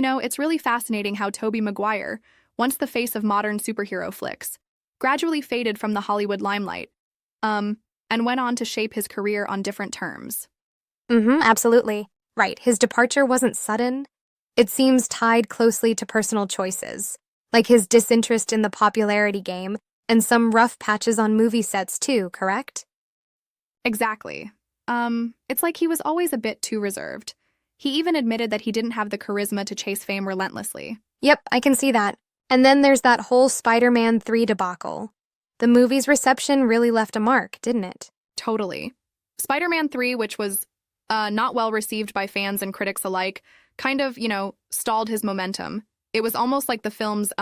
It's really fascinating how Tobey Maguire, once the face of modern superhero flicks, gradually faded from the Hollywood limelight, and went on to shape his career on different terms. Absolutely. Right, his departure wasn't sudden. It seems tied closely to personal choices, like his disinterest in the popularity game and some rough patches on movie sets too, correct? Exactly. It's like he was always a bit too reserved. He even admitted that he didn't have the charisma to chase fame relentlessly. Yep, I can see that. And then there's that whole Spider-Man 3 debacle. The movie's reception really left a mark, didn't it? Totally. Spider-Man 3, which was not well received by fans and critics alike, kind of, stalled his momentum. It was almost like the film's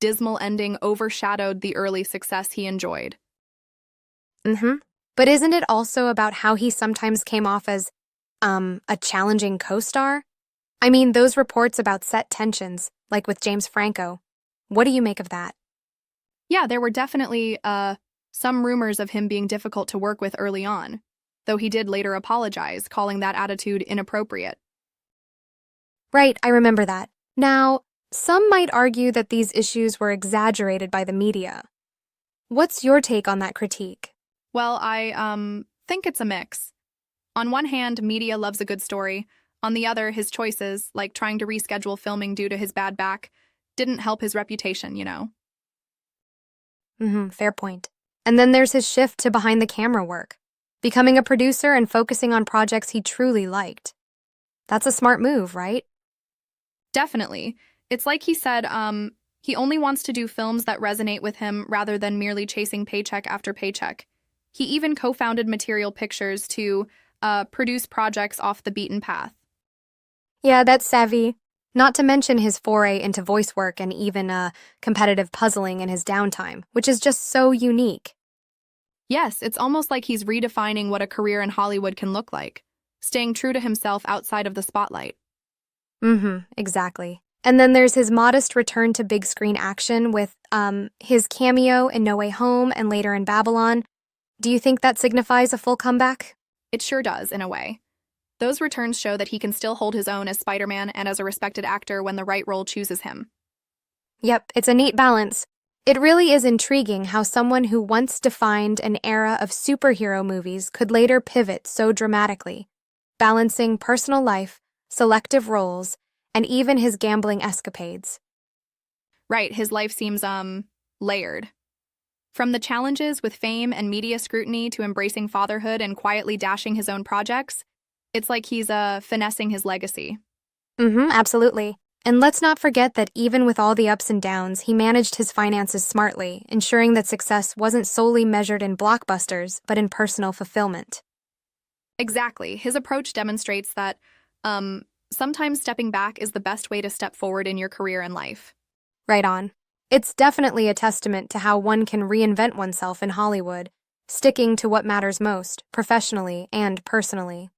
dismal ending overshadowed the early success he enjoyed. But isn't it also about how he sometimes came off as, a challenging co-star? I mean, those reports about set tensions, like with James Franco. What do you make of that? Yeah, there were definitely some rumors of him being difficult to work with early on, though he did later apologize, calling that attitude inappropriate. Right, I remember that. Now, some might argue that these issues were exaggerated by the media. What's your take on that critique? Well, I think it's a mix. On one hand, media loves a good story. On the other, his choices, like trying to reschedule filming due to his bad back, didn't help his reputation. Fair point. And then there's his shift to behind-the-camera work, becoming a producer and focusing on projects he truly liked. That's a smart move, right? Definitely. It's like he said, he only wants to do films that resonate with him rather than merely chasing paycheck after paycheck. He even co-founded Material Pictures to produce projects off the beaten path. Yeah, that's savvy. Not to mention his foray into voice work and even competitive puzzling in his downtime, which is just so unique. Yes, it's almost like he's redefining what a career in Hollywood can look like, staying true to himself outside of the spotlight. Exactly. And then there's his modest return to big screen action with his cameo in No Way Home and later in Babylon. Do you think that signifies a full comeback? It sure does, in a way. Those returns show that he can still hold his own as Spider-Man and as a respected actor when the right role chooses him. Yep, it's a neat balance. It really is intriguing how someone who once defined an era of superhero movies could later pivot so dramatically, balancing personal life, selective roles, and even his gambling escapades. Right, his life seems, layered. From the challenges with fame and media scrutiny to embracing fatherhood and quietly dashing his own projects, it's like he's, finessing his legacy. Absolutely. And let's not forget that even with all the ups and downs, he managed his finances smartly, ensuring that success wasn't solely measured in blockbusters, but in personal fulfillment. Exactly. His approach demonstrates that, sometimes stepping back is the best way to step forward in your career and life. Right on. It's definitely a testament to how one can reinvent oneself in Hollywood, sticking to what matters most, professionally and personally.